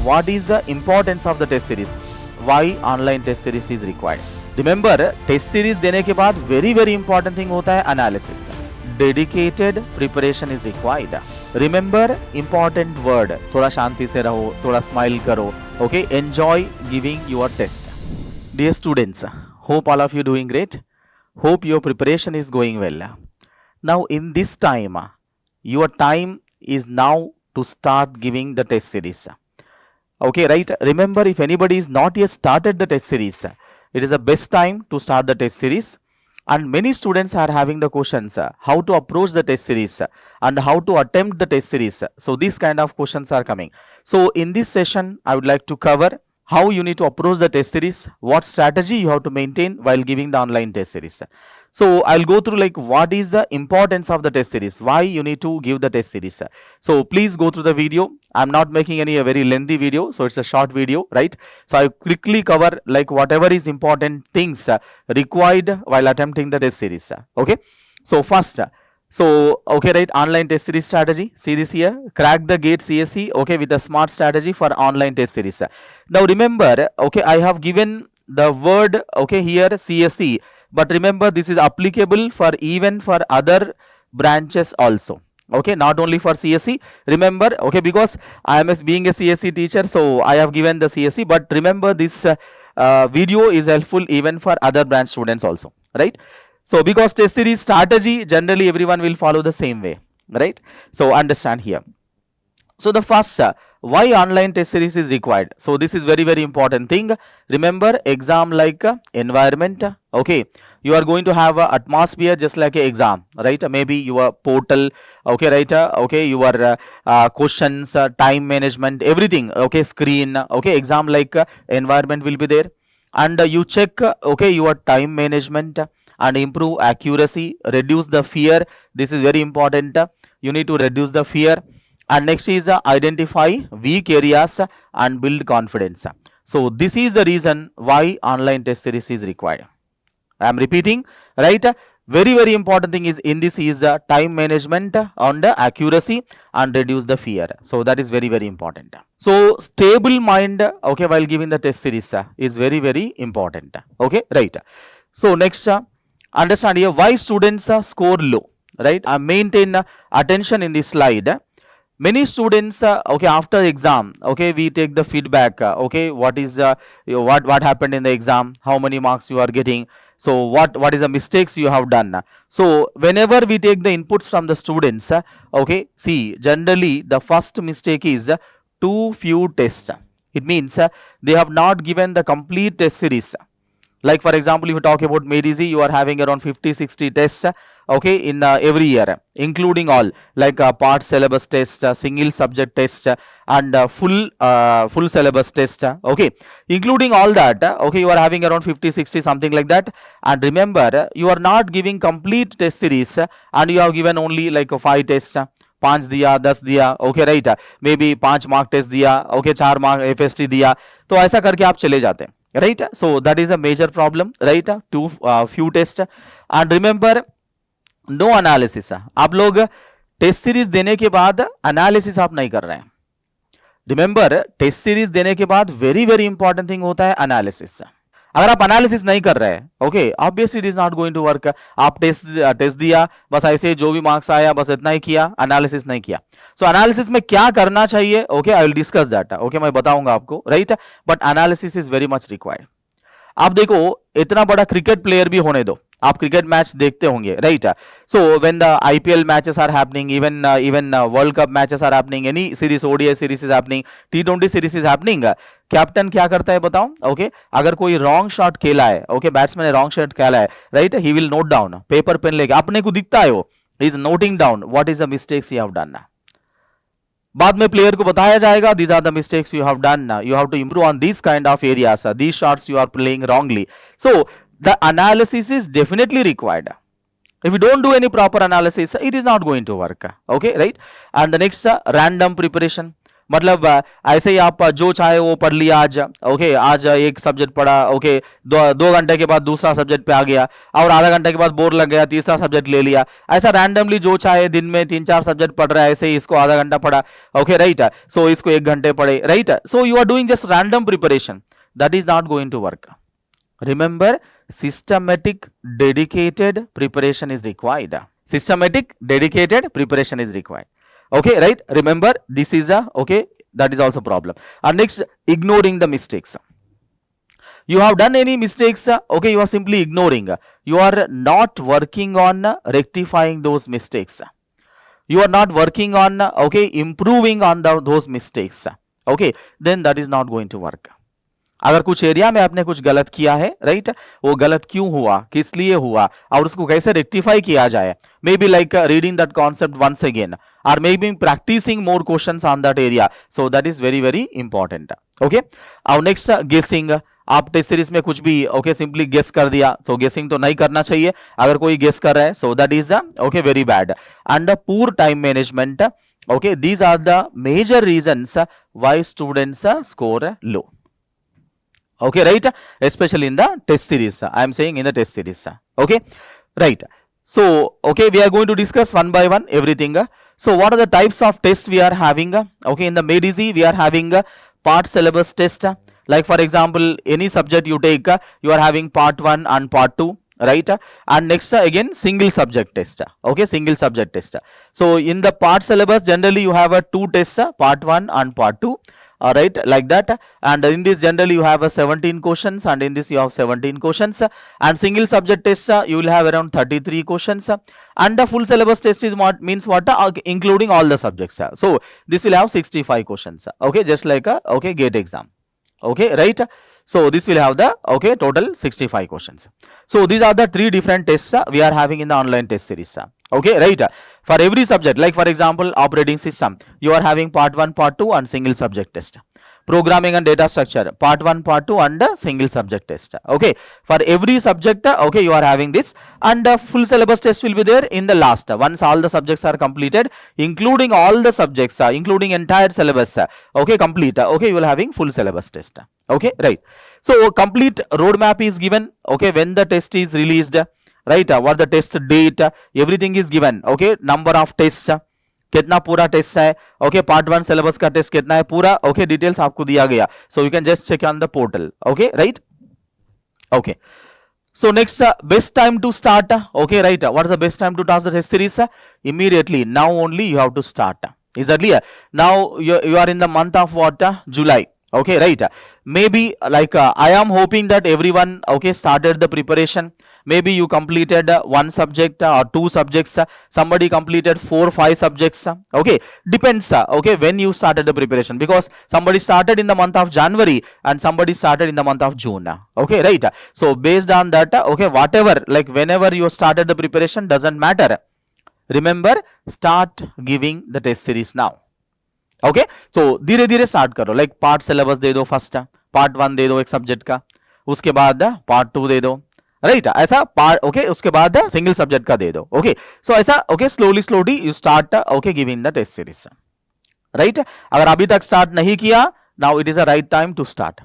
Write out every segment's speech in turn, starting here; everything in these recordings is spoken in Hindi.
what is the importance of the test series, why online test series is required. Remember, test series देने के बाद very important thing होता है analysis. Dedicated preparation is required. Remember important word, थोड़ा शांति से रहो, थोड़ा smile करो, okay? Enjoy giving your test. Dear students, hope all of you doing great. Hope your preparation is going well. Now in this time, your time is now to start giving the test series. Okay, right? Remember, if anybody is not yet started the test series, it is the best time to start the test series. And many students are having the questions, how to approach the test series and how to attempt the test series. So these kind of questions are coming. So in this session, I would like to cover how you need to approach the test series, what strategy you have to maintain while giving the online test series. So I'll go through like what is the importance of the test series, why you need to give the test series. So please go through the video. I'm not making a very lengthy video, so it's a short video, right? So I quickly cover like whatever is important things required while attempting the test series. Okay, so first, okay, right, online test series strategy. See this here, crack the gate CSE, okay, with a smart strategy for online test series. Now remember, okay, I have given the word, okay, here CSE, but remember this is applicable for even for other branches also. Okay, not only for CSE. Remember, okay, because I am being a CSE teacher, so I have given the CSE, but remember this video is helpful even for other branch students also, right? So because test series strategy, generally everyone will follow the same way, right? So understand here. So the first, why online test series is required. So this is very important thing. Remember, exam like environment, okay, you are going to have a atmosphere just like a exam, right? Maybe your portal, okay, right? Okay, your questions, time management, everything, okay, screen, okay, exam like environment will be there, and you check, okay, your time management and improve accuracy, reduce the fear. This is very important. You need to reduce the fear. And next is identify weak areas and build confidence. So this is the reason why online test series is required. I am repeating, right? Very important thing is in this is time management on the accuracy and reduce the fear. So that is very important. So stable mind, okay, while giving the test series is very important. Okay, right? So next, understand here why students score low, right? Maintain attention in this slide. Many students, okay, after exam, okay, we take the feedback, okay, what is what happened in the exam, how many marks you are getting, so what is the mistakes you have done. So whenever we take the inputs from the students, okay, see, generally the first mistake is too few tests. It means they have not given the complete test series. Like for example, if you talk about MEDISI, you are having around 50-60 tests, okay, in every year, including all like part syllabus test, single subject test, and full syllabus test, okay, including all that, okay, you are having around 50-60 something like that. And remember, you are not giving complete test series, and you have given only like 5 tests, 5 दिया 10 दिया, okay, right, maybe 5 mark test दिया, okay, 4 mark FST दिया, तो ऐसा करके आप चले जाते हैं, right? So that is a major problem, right? Too few tests. And remember, no analysis. आप लोग टेस्ट सीरीज देने के बाद एनालिसिस आप नहीं कर रहे हैं. रिमेंबर, टेस्ट सीरीज देने के बाद वेरी इंपॉर्टेंट थिंग होता है एनालिसिस. अगर आप एनालिसिस नहीं कर रहे हैं, okay, obviously it is not going to work. आप टेस्ट दिया, बस ऐसे जो भी मार्क्स आया बस इतना ही किया, एनालिसिस नहीं किया. सो एनालिसिस में क्या करना चाहिए, okay, I will discuss that, okay, मैं बताऊंगा आपको, right? But analysis is very much required. आप देखो, इतना बड़ा क्रिकेट प्लेयर भी होने दो, आप क्रिकेट मैच देखते होंगे, right? So when the IPL matches are happening, even world cup matches are happening, any series, ODI series is happening, टी20 सीरीज इज हैपनिंग, कैप्टन क्या करता है बताओ? ओके, अगर कोई रॉन्ग शॉट खेला है, ओके, बैट्समैन ने रॉन्ग शॉट खेला है, right, he will note down, paper pen लेके अपने को दिखता है, वो is noting down what is the mistakes you have done. बाद में प्लेयर को बताया जाएगा, these are the mistakes you have done, you have to improve on these kind of areas, these shots you are playing wrongly. So the analysis is definitely required. If you don't do any proper analysis, it is not going to work, okay, right? And the next, random preparation. मतलब ऐसे ही आप जो चाहे वो पढ़ लिया आज, ओके आज एक सब्जेक्ट पढ़ा, ओके 2 घंटे के बाद दूसरा सब्जेक्ट पे आ गया, और आधा घंटे के बाद बोर लग गया, तीसरा सब्जेक्ट ले लिया। ऐसा रैंडमली जो चाहे दिन में 3-4 सब्जेक्ट पढ़ रहा है, ऐसे ही इसको आधा घंटा पढ़ा, ओके राइट, सो इसको 1 घंटे पढ़े, right, so you are doing just random preparation, that is not going to work. Remember, systematic, dedicated preparation is required. Systematic, dedicated preparation is required. Okay, right? Remember, this is a, okay, that is also problem. And next, ignoring the mistakes. You have done any mistakes, okay, you are simply ignoring. You are not working on rectifying those mistakes. You are not working on, okay, improving on those mistakes. Okay, then that is not going to work. अगर कुछ एरिया में आपने कुछ गलत किया है, राइट, वो गलत क्यों हुआ, किस लिए हुआ, और उसको कैसे रेक्टिफाई किया जाए, may be like reading that concept once again, और may be practising more questions on that area, so that is very very important. Okay, अब नेक्स्ट गेसिंग। आप टेस्ट सीरीज में कुछ भी ओके सिंपली गेस कर दिया, सो गेसिंग तो नहीं करना चाहिए। अगर कोई गेस कर रहा है, so that is okay very bad. And poor time management, okay, these are the major reasons why students score low. Okay, right, especially in the test series, I am saying in the test series. Okay, right, so okay, we are going to discuss one by one everything. So what are the types of tests we are having? Okay, in the MedEasy we are having part syllabus test, like for example any subject you take, you are having part 1 and part 2, right, and next again single subject test. Okay, single subject test. So in the part syllabus generally you have 2 tests, part 1 and part 2. Alright, like that, and in this generally you have 17 questions, and in this you have 17 questions, and single subject test you will have around 33 questions, and the full syllabus test is what means what, including all the subjects. So this will have 65 questions. Okay, just like a okay GATE exam. Okay, right, so this will have the okay total 65 questions. So these are the 3 different tests we are having in the online test series. Okay, right, for every subject, like for example operating system, you are having part 1, part 2 and single subject test. Programming and data structure, part 1, part 2 and single subject test. Okay, for every subject, okay, you are having this, and full syllabus test will be there in the last, once all the subjects are completed, including all the subjects, including entire syllabus, okay, complete, okay, you will having full syllabus test. Okay, right, so complete roadmap is given, okay, when the test is released, right, what the test date, everything is given, okay, number of tests, कितना पूरा टेस्ट है, ओके, पार्ट 1 सिलेबस का टेस्ट कितना है पूरा, ओके, डिटेल्स आपको दिया गया, so you can just check on the portal. Okay, right, okay, so next best time to start, okay, right, what is the best time to start the test series? Immediately, now only you have to start. Is that clear? Now you are in the month of what, July. Okay, right, maybe like I am hoping that everyone okay started the preparation. Maybe you completed 1 subject or 2 subjects, somebody completed 4-5 subjects, okay, depends, okay, when you started the preparation, because somebody started in the month of January and somebody started in the month of June. Okay, right, so based on that, okay, whatever, like whenever you started the preparation doesn't matter. Remember, start giving the test series now. Okay, तो धीरे धीरे स्टार्ट करो, लाइक पार्ट सिलेबस दे दो, फर्स्ट पार्ट 1 दे दो एक सब्जेक्ट का, उसके बाद पार्ट 2 दे दो, राइट, ऐसा पार्ट, ओके, उसके बाद सिंगल सब्जेक्ट का दे दो। ओके, सो ऐसा okay slowly you start okay giving the test series, right. अगर अभी तक स्टार्ट नहीं किया, now it is a right time to start.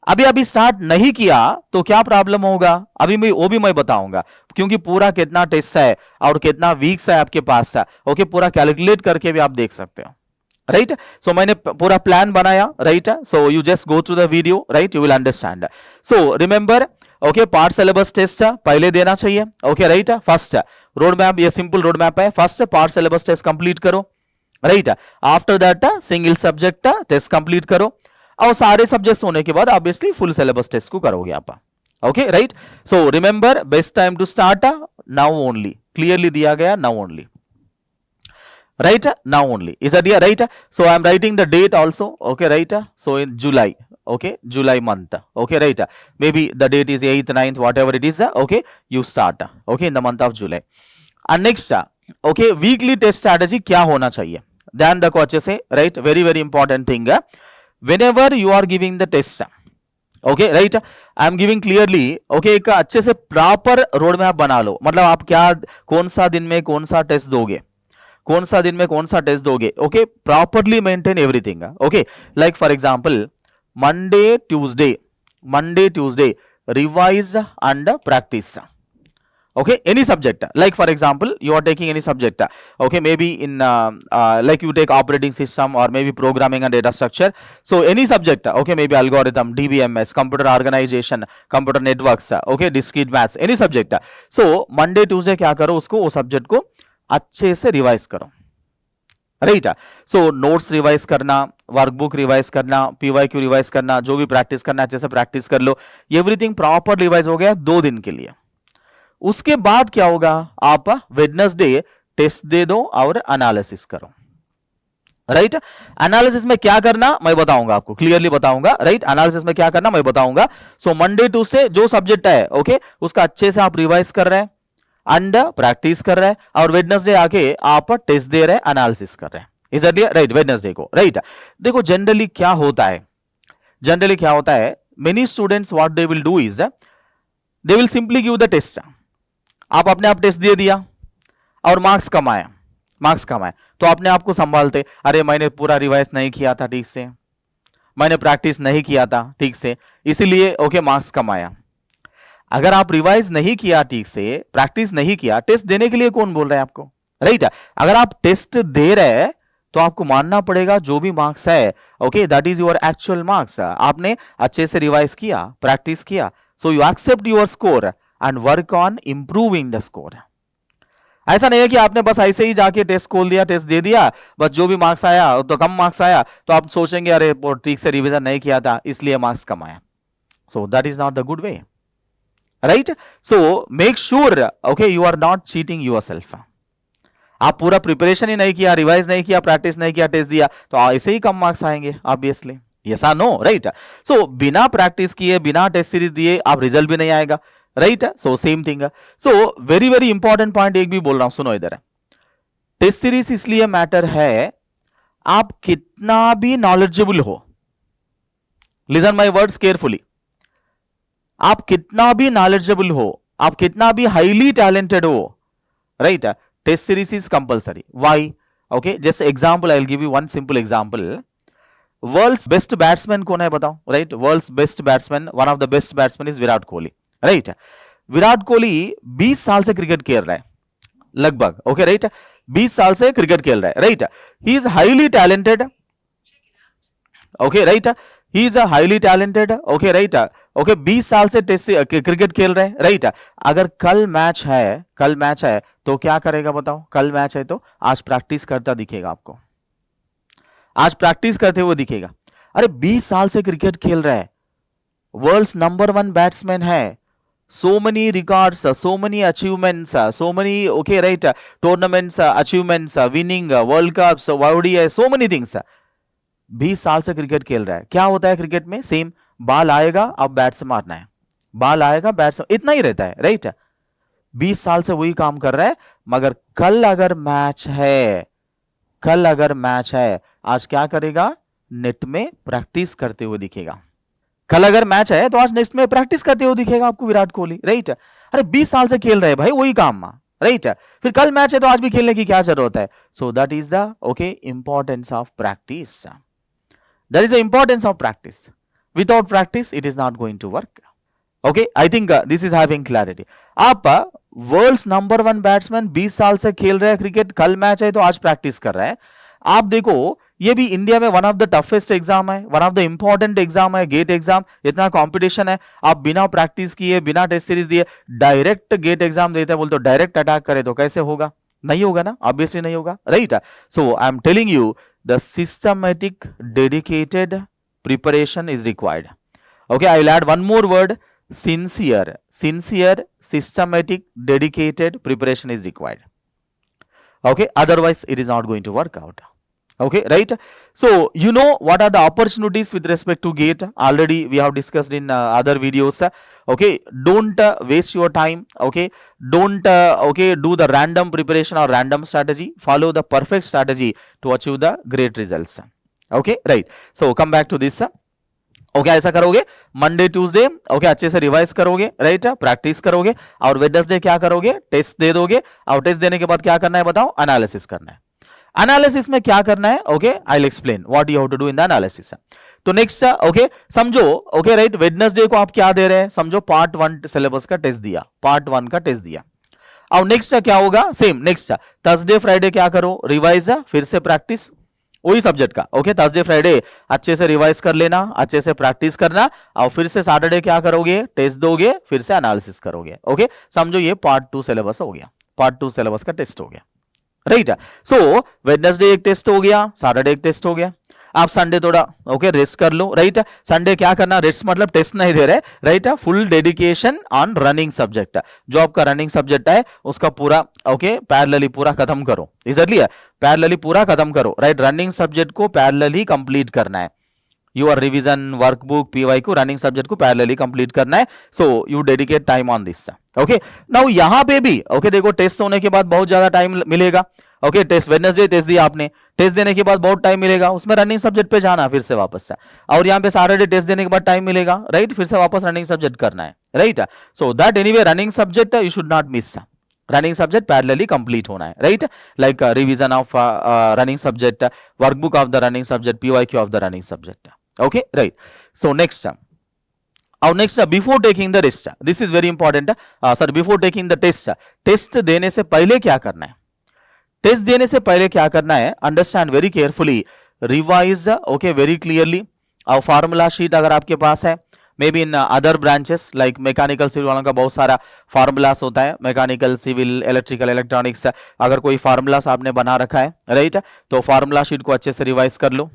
अभी स्टार्ट नहीं किया तो क्या प्रॉब्लम होगा, अभी वो भी मैं बताऊंगा, क्योंकि पूरा कितना टेस्ट है और कितना वीक्स है आपके पास, ओके, पूरा कैलकुलेट करके भी आप देख सकते हो, राइट। सो मैंने पूरा प्लान बनाया, right, so you just go through the video, right, you will understand. So remember, okay, part syllabus test पहले देना चाहिए, okay, right, first road map, ये सिंपल रोड मैप है, first part syllabus test complete करो, right, after that single subject test complete करो, और सारे सब्जेक्ट्स होने के बाद ऑब्वियसली फुल सिलेबस टेस्ट को करोगे आप। Okay, right, so remember, best time to start now only, clearly दिया गया, now only, right, now only, is that here, right? So I am writing the date also, okay, right, so in July, okay, July month, okay, right, maybe the date is 8th 9th whatever it is, okay, you start, okay, in the month of July. And next, okay, weekly test strategy क्या होना चाहिए, ध्यान रखो अच्छे से, right, very very important thing, whenever you are giving the test, okay, right, I am giving clearly, okay, एक अच्छे से प्रॉपर रोड मैप बना लो, मतलब आप क्या, कौन सा दिन में कौन सा टेस्ट दोगे, कौन सा दिन में कौन सा टेस्ट दोगे, okay, properly maintain everything, okay, like for example Monday Tuesday revise and practice, okay, any subject, like for example you are taking any subject, okay, maybe in like you take operating system or maybe programming and data structure, so any subject, okay, maybe algorithm, DBMS, computer organization, computer networks, okay, discrete maths, any subject, so Monday Tuesday क्या करो, उसको वो सब्जेक्ट को अच्छे से रिवाइज करो, राइट, सो नोट्स रिवाइज करना, वर्कबुक रिवाइज करना, पीवाईक्यू रिवाइज करना, जो भी प्रैक्टिस करना अच्छे से प्रैक्टिस कर लो, एवरीथिंग प्रॉपर रिवाइज हो गया 2 दिन के लिए। उसके बाद क्या होगा, आप वेडनेसडे टेस्ट दे दो और एनालिसिस करो, राइट, एनालिसिस में क्या करना मैं बताऊंगा आपको, क्लियरली बताऊंगा, राइट, एनालिसिस में क्या करना मैं बताऊंगा। सो मंडे टू से जो सब्जेक्ट है, ओके, उसका अच्छे से आप रिवाइज कर रहे हैं एंड प्रैक्टिस कर रहे हैं, और वेडनेसडे आके आप टेस्ट दे रहे हैं, एनालिसिस कर रहे हैं, इज दैट राइट, वेडनेसडे को, राइट। देखो जनरली क्या होता है, many students what they will do is they will simply give the test, आप अपने आप टेस्ट दे दिया और मार्क्स कमाए, तो अपने आप को संभालते, अरे मैंने पूरा रिवाइज नहीं किया था ठीक से, मैंने प्रैक्टिस नहीं किया था ठीक से, इसीलिए ओके मार्क्स कमाया। अगर आप रिवाइज नहीं किया ठीक से, प्रैक्टिस नहीं किया, टेस्ट देने के लिए कौन बोल रहा है आपको, राइट, अगर आप टेस्ट दे रहे हैं तो आपको मानना पड़ेगा जो भी मार्क्स है, okay, that is your actual marks, आपने अच्छे से रिवाइज किया, प्रैक्टिस किया, so you accept your score and work on improving the score. ऐसा नहीं है कि आपने बस ऐसे ही जाके टेस्ट खोल दिया, टेस्ट दे दिया, बस जो भी मार्क्स आया तो कम मार्क्स आया, तो आप सोचेंगे अरे ठीक से रिवीजन नहीं किया था इसलिए मार्क्स कम आया। So that is not the good way, right. So make sure okay you are not cheating yourself. आप पूरा प्रिपरेशन ही नहीं किया, रिवाइज नहीं किया, प्रैक्टिस नहीं किया, टेस्ट दिया, तो ऐसे ही कम मार्क्स आएंगे ऑब्वियसली, यस और नो, राइट। सो बिना प्रैक्टिस किए, बिना टेस्ट सीरीज दिए आप रिजल्ट भी नहीं आएगा, right. So same thing. So very very important point एक भी बोल रहा हूं, सुनो इधर। टेस्ट सीरीज इसलिए मैटर है, आप कितना भी नॉलेजेबल हो, लिसन माय वर्ड्स केयरफुली, आप कितना भी नॉलेजेबल हो, आप कितना भी हाईली टैलेंटेड हो, right, test series is compulsory. Why? Okay, just example, I will give you one simple example. World's best batsman कौन है बताओ, right? World's best batsman, one of the best batsman is Virat Kohli, right. Virat Kohli 20 साल से क्रिकेट खेल रहा है लगभग, ओके, राइट, 20 साल से क्रिकेट खेल रहा है, right. He is highly talented, okay, right, he is highly talented, okay, right, okay, 20 साल से टेस्ट क्रिकेट खेल रहे हैं, राइट। अगर कल मैच है तो क्या करेगा बताओ? कल मैच है तो आज प्रैक्टिस करता दिखेगा आपको, आज प्रैक्टिस करते हुए दिखेगा। अरे 20 साल से क्रिकेट खेल रहा है, वर्ल्ड्स नंबर 1 बैट्समैन है, so many records, so many achievements, so many, okay, right, tournaments, achievements, winning world cups, ODI, so many things। 20 साल से क्रिकेट खेल रहा है। क्या होता है क्रिकेट में? सेम, बॉल आएगा अब बैट से मारना है, बॉल आएगा बैट से, इतना ही रहता है, राइट। 20 साल से वही काम कर रहा है, मगर कल अगर मैच है, आज क्या करेगा? नेट में प्रैक्टिस करते हुए दिखेगा। कल अगर मैच है तो आज नेक्स्ट में प्रैक्टिस करते हुए दिखेगा आपको विराट कोहली, राइट। अरे 20 साल से खेल रहे भाई वही काम, राइट। फिर कल मैच है तो आज भी खेलने की क्या जरूरत है? So that is the okay importance of practice, that is the importance of practice. Without practice it is not going to work, okay. I think this is having clarity. आप वर्ल्ड्स नंबर 1 बैट्समैन 20 साल से खेल रहे हैं क्रिकेट, कल मैच है तो आज प्रैक्टिस कर रहा है। आप देखो ये भी इंडिया में one of the toughest exam है, one of the important exam है, गेट एग्जाम। इतना कंपटीशन है, आप बिना प्रैक्टिस किए, बिना टेस्ट सीरीज दिए डायरेक्ट गेट एग्जाम देते हैं, बोलते डायरेक्ट अटैक करे तो कैसे होगा? नहीं होगा ना, ऑब्वियसली नहीं होगा, right. So I am telling you the systematic dedicated preparation is required, okay. I will add one more word, sincere, systematic, dedicated preparation is required, okay, otherwise it is not going to work out, okay, right. So you know what are the opportunities with respect to GATE, already we have discussed in other videos, okay. Don't waste your time, okay. Don't okay do the random preparation or random strategy, follow the perfect strategy to achieve the great results, okay, right. So come back to this, okay, ऐसा करोगे मंडे ट्यूसडे, ओके, अच्छे से रिवाइज करोगे, राइट, प्रैक्टिस करोगे, और वेडनेसडे क्या करोगे? टेस्ट दे दोगे, और टेस्ट देने के बाद क्या करना है बताओ? एनालिसिस करना है। एनालिसिस में क्या करना है, okay I will explain what you have to do in the analysis. तो नेक्स्ट ओके समझो, ओके राइट, वेडनेसडे को आप क्या दे रहे हैं, समझो पार्ट 1 सिलेबस का टेस्ट दिया, पार्ट 1 का टेस्ट दिया। अब नेक्स्ट क्या होगा, सेम नेक्स्ट थर्सडे फ्राइडे क्या करो, रिवाइज, फिर से प्रैक्टिस वही सब्जेक्ट का, ओके थर्सडे फ्राइडे अच्छे से रिवाइज कर लेना, अच्छे से प्रैक्टिस करना, और फिर से सैटरडे क्या करोगे, टेस्ट दोगे, फिर से एनालिसिस करोगे, ओके समझो ये पार्ट 2 सिलेबस हो गया, पार्ट 2 सिलेबस का टेस्ट हो गया, राइट। सो वेडनेसडे एक टेस्ट हो गया, सैटरडे एक टेस्ट हो गया, आप संडे थोड़ा ओके रेस्ट कर लो, राइट। संडे क्या करना, रेस्ट मतलब टेस्ट नहीं दे रहे, right, full dedication on running subject, जो आपका रनिंग सब्जेक्ट है उसका पूरा ओके पैरेलली पूरा खत्म करो, इजली पैरेलली पूरा खत्म करो, राइट। रनिंग सब्जेक्ट को पैरेलली कंप्लीट करना है, योर रिवीजन वर्कबुक पीवाई को रनिंग सब्जेक्ट को पैरेलली कंप्लीट करना है, so you dedicate time on this, okay. Now यहां पे भी ओके देखो टेस्ट होने के बाद बहुत ज्यादा टाइम मिलेगा, ओके टेस्ट वेडनेसडे टेस्ट दिया आपने, टेस्ट देने के बाद बहुत टाइम मिलेगा, उसमें रनिंग सब्जेक्ट पे जाना फिर से वापस से, और यहाँ पे सैटरडे टेस्ट देने के बाद टाइम मिलेगा, राइट, फिर से वापस रनिंग सब्जेक्ट करना है, right. So that anyway running subject you should not miss, running subject parallelly complete होना है, right, like revision of running subject, workbook of the running subject, PYQ of the running subject, okay right. So next और next before taking the test, this is very important sir, before taking the test, test देने से पहले क्या करना है, टेस्ट देने से पहले क्या करना है, understand very carefully, revise okay very clearly, और फार्मूला शीट अगर आपके पास है, maybe in other branches like mechanical civil वालों का बहुत सारा फार्मूलास होता है, मैकेनिकल सिविल इलेक्ट्रिकल इलेक्ट्रॉनिक्स, अगर कोई फार्मूलास आपने बना रखा है, राइट, तो फार्मूला शीट को अच्छे से रिवाइज कर लो,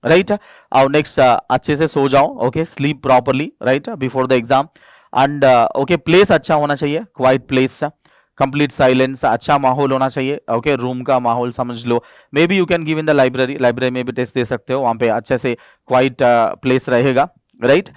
राइट। और नेक्स्ट अच्छे से सो जाओ, okay sleep properly, right, before the exam, and okay place अच्छा होना चाहिए, क्वाइट प्लेस, कंप्लीट साइलेंस, अच्छा माहौल होना चाहिए, ओके रूम का माहौल समझ लो, may be you can give in the library, library में भी टेस्ट दे सकते हो, वहां पे अच्छे से क्वाइट प्लेस रहेगा, राइट।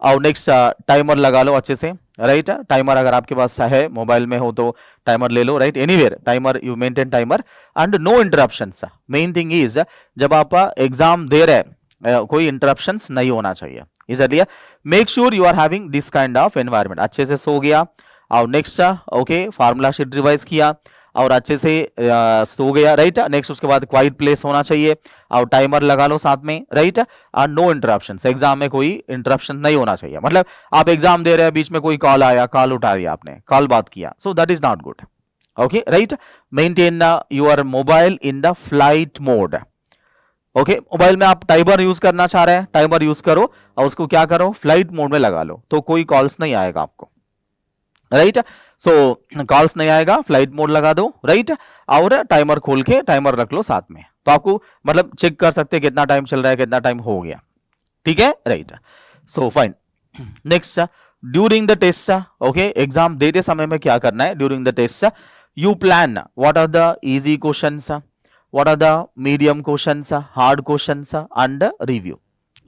और नेक्स्ट टाइमर लगा लो अच्छे से, राइट, टाइमर अगर आपके पास है मोबाइल में हो तो टाइमर ले लो, right, anywhere timer, you maintain timer, and no interruptions, main thing is जब आप एग्जाम दे रहे कोई इंटरप्शंस नहीं होना चाहिए, इसलिए make sure you are having this kind of environment, अच्छे से सो गया, और next okay formula sheet revise किया, और अच्छे से सो गया, राइट, नेक्स्ट उसके बाद क्वाइट प्लेस होना चाहिए, और टाइमर लगा लो साथ में, राइट, और नो इंटरप्शंस, एग्जाम में कोई इंटरप्शन नहीं होना चाहिए, मतलब आप एग्जाम दे रहे हैं बीच में कोई कॉल आया, कॉल उठा दिया आपने, कॉल बात किया, सो that is not good, okay right. Maintain your mobile in the flight mode, okay mobile में आप टाइमर यूज करना चाह रहे हैं, टाइमर यूज करो, और उसको क्या करो फ्लाइट मोड में लगा लो, तो कोई कॉल्स नहीं आएगा आपको, राइट। सो कॉल्स नहीं आएगा, फ्लाइट मोड लगा दो, राइट, और टाइमर खोल के टाइमर रख लो साथ में, तो आपको मतलब चेक कर सकते हैं कितना टाइम चल रहा है, कितना टाइम हो गया, ठीक है, right. So fine, next during the test, okay exam देते समय में क्या करना है, during the test you plan what are the easy questions, what are the medium questions, hard questions, and review,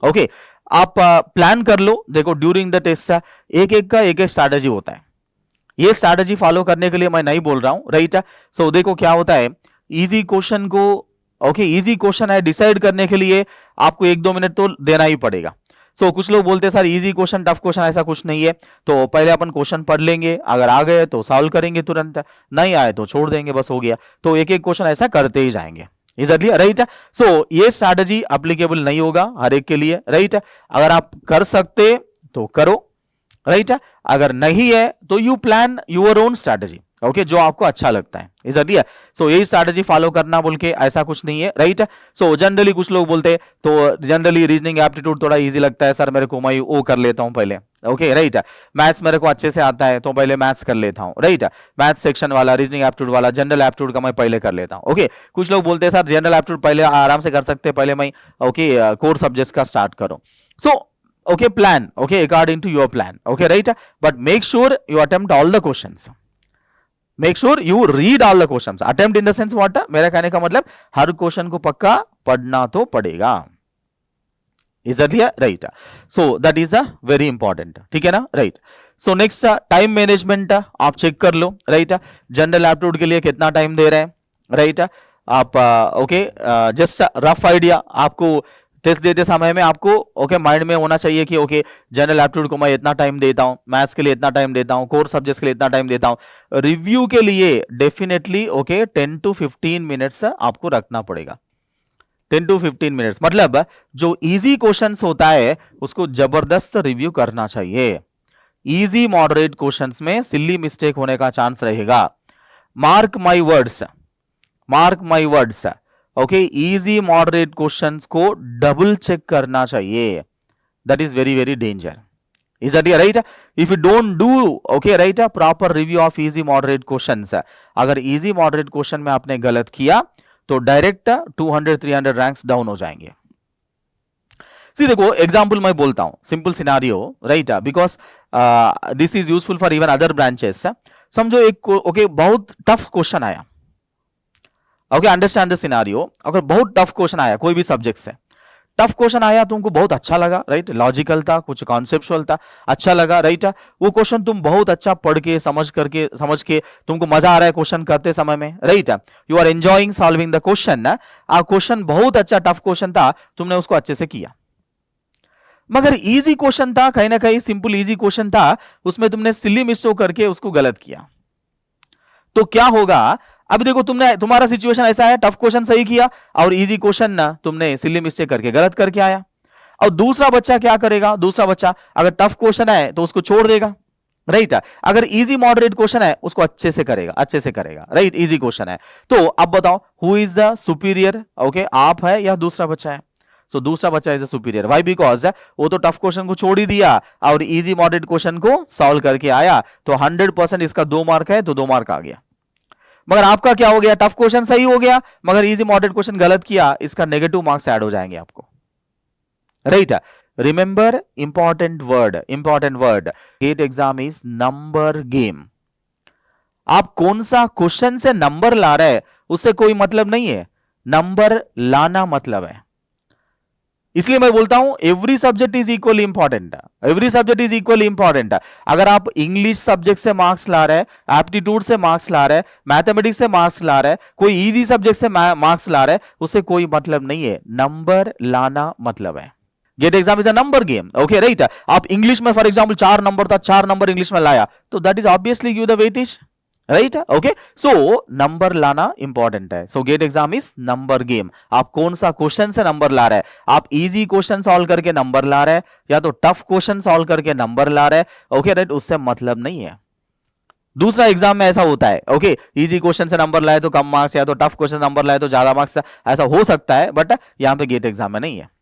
okay आप प्लान कर लो, देखो ड्यूरिंग द टेस्ट एक एक का एक एक स्ट्रैटेजी होता है, ये स्ट्रैटेजी फॉलो करने के लिए मैं नहीं बोल रहा हूं, राइट। सो देखो क्या होता है, इजी क्वेश्चन को ओके इजी क्वेश्चन है डिसाइड करने के लिए आपको 1-2 मिनट तो देना ही पड़ेगा। सो कुछ लोग बोलते हैं sir easy question tough question, ऐसा कुछ नहीं है, तो पहले अपन क्वेश्चन पढ़ लेंगे, अगर आ गए तो सॉल्व करेंगे तुरंत, नहीं आए तो छोड़ देंगे, बस हो गया, तो एक एक क्वेश्चन ऐसा करते ही जाएंगे, इजली, राइट। सो ये स्ट्रैटेजी एप्लीकेबल नहीं होगा हर एक के लिए, राइट। अगर आप कर सकते तो करो, राइट, अगर नहीं है तो you plan your own strategy, okay जो आपको अच्छा लगता है, इजली। सो यही स्ट्रैटेजी फॉलो करना बोल के ऐसा कुछ नहीं है, राइट। सो जनरली कुछ लोग बोलते हैं तो जनरली रीजनिंग एप्टीट्यूड थोड़ा इजी लगता है सर मेरे को, मैं वो कर लेता हूं पहले, ओके राइट। मैथ्स मेरे को अच्छे से आता है तो पहले मैथ्स कर लेता हूं, राइट, मैथ्स सेक्शन वाला, रीजनिंग एप्टीट्यूड वाला, जनरल एप्टीट्यूड का मैं पहले कर लेता हूं, ओके। कुछ लोग बोलते हैं सर जनरल एप्टीट्यूड पहले आराम से कर सकते हैं, पहले मैं ओके कोर सब्जेक्ट्स का स्टार्ट करो। सो okay plan, okay according to your plan, okay right, but make sure you attempt all the questions, make sure you read all the questions, attempt in the sense what, मेरा कहने का मतलब हर क्वेश्चन को पक्का पढ़ना तो पड़ेगा, is that clear, right, so that is a very important, ठीक है ना, right। so next time management आप चेक कर लो, राइट, जनरल एप्टीट्यूड के लिए कितना टाइम दे रहे हैं, राइट, आप ओके जस्ट रफ आइडिया, आपको टेस्ट देते समय में आपको ओके माइंड में होना चाहिए कि ओके जनरल एप्टीट्यूड को मैं इतना टाइम देता हूं, मैथ्स के लिए इतना टाइम देता हूं, कोर सब्जेक्ट्स के लिए इतना टाइम देता हूं। रिव्यू के लिए डेफिनेटली ओके 10 to 15 मिनट्स आपको रखना पड़ेगा। 10 to 15 मिनट्स मतलब जो इजी क्वेश्चंस होता है उसको जबरदस्त रिव्यू करना चाहिए। इजी मॉडरेट क्वेश्चंस में सिली मिस्टेक होने का चांस रहेगा। Mark my words, mark my words, okay easy moderate questions को डबल चेक करना चाहिए। That is very very danger. Is that right? If you don't do okay right a proper review of easy moderate questions, अगर easy moderate question में आपने गलत किया तो डायरेक्ट 200-300 रैंक्स डाउन हो जाएंगे। सी देखो एग्जाम्पल मैं बोलता हूं, simple scenario right, because this is useful for even other branches. समझो एक ओके बहुत टफ क्वेश्चन आया, ओके अंडरस्टैंड द सिनारियो। अगर बहुत टफ क्वेश्चन आया कोई भी सब्जेक्ट से, टफ क्वेश्चन आया तुमको बहुत अच्छा लगा राइट, लॉजिकल था, कुछ कॉन्सेप्चुअल था, अच्छा लगा राइट, वो क्वेश्चन तुम बहुत अच्छा पढ़ के समझ के तुमको मजा आ रहा है क्वेश्चन करते समय में right, you are enjoying solving the question. Question बहुत अच्छा टफ क्वेश्चन था, तुमने उसको अच्छे से किया। मगर इजी क्वेश्चन था, कहीं ना कहीं सिंपल इजी क्वेश्चन था, उसमें तुमने सिली मिस्टेक करके उसको गलत किया, तो क्या होगा? अब देखो तुम्हारा सिचुएशन ऐसा है, टफ क्वेश्चन सही किया और इजी क्वेश्चन ना तुमने सिली मिस्टेक करके गलत करके आया। और दूसरा बच्चा क्या करेगा? दूसरा बच्चा अगर टफ क्वेश्चन है तो उसको छोड़ देगा राइट, अगर इजी मॉडरेट क्वेश्चन है उसको अच्छे से करेगा राइट, इजी क्वेश्चन है। तो अब बताओ who is the superior? Okay आप है या दूसरा बच्चा है? सो दूसरा बच्चा is the superior. Why? Because वो तो टफ क्वेश्चन को छोड़ ही दिया और इजी मॉडरेट क्वेश्चन को सॉल्व करके आया, तो 100% इसका 2 मार्क है तो 2 मार्क आ गया। मगर आपका क्या हो गया? टफ क्वेश्चन सही हो गया मगर इजी मॉडरेट क्वेश्चन गलत किया, इसका नेगेटिव मार्क्स ऐड हो जाएंगे आपको right. Remember important word, GATE exam is number game. आप कौन सा क्वेश्चन से नंबर ला रहे हैं उससे कोई मतलब नहीं है, नंबर लाना मतलब है। इसलिए मैं बोलता हूं every subject is equally important. अगर आप इंग्लिश सब्जेक्ट से मार्क्स ला रहे हैं, एप्टीट्यूड से मार्क्स ला रहे हैं, मैथमेटिक्स से मार्क्स ला रहे हैं, कोई इजी सब्जेक्ट से मार्क्स ला रहे हैं, उससे कोई मतलब नहीं है, नंबर लाना मतलब है। GATE exam is a number game, okay right. आप इंग्लिश में फॉर एग्जाम्पल 4 नंबर था, 4 नंबर इंग्लिश में लाया, तो that is obviously give the weightage right, okay. So number लाना इंपॉर्टेंट है। So GATE exam is number game. आप कौन सा क्वेश्चन से नंबर ला रहे हैं? आप इजी क्वेश्चन सॉल्व करके नंबर ला रहे हैं या तो टफ क्वेश्चन सॉल्व करके नंबर ला रहे हैं, ओके राइट, उससे मतलब नहीं है। दूसरा एग्जाम में ऐसा होता है, ओके इजी क्वेश्चन से नंबर लाए तो कम मार्क्स या तो टफ क्वेश्चन नंबर लाए तो ज्यादा मार्क्स, ऐसा हो सकता है, बट यहां पे गेट एग्जाम में नहीं है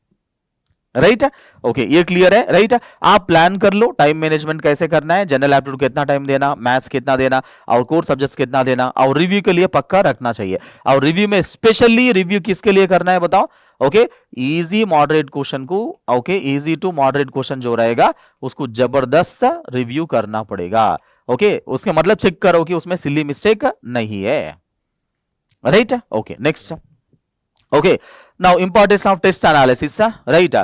राइट, ओके ये क्लियर है राइट। आप प्लान कर लो टाइम मैनेजमेंट कैसे करना है, जनरल एप्टीट्यूड कितना टाइम देना, मैथ्स कितना देना और कोर सब्जेक्ट्स कितना देना, और रिव्यू के लिए पक्का रखना चाहिए। और रिव्यू में स्पेशली रिव्यू किसके लिए करना है बताओ? ओके इजी मॉडरेट क्वेश्चन को, okay easy to moderate question जो रहेगा उसको जबरदस्त रिव्यू करना पड़ेगा, ओके उसके मतलब चेक करो कि उसमें सिली मिस्टेक नहीं है right, okay next, okay now importance of test analysis right.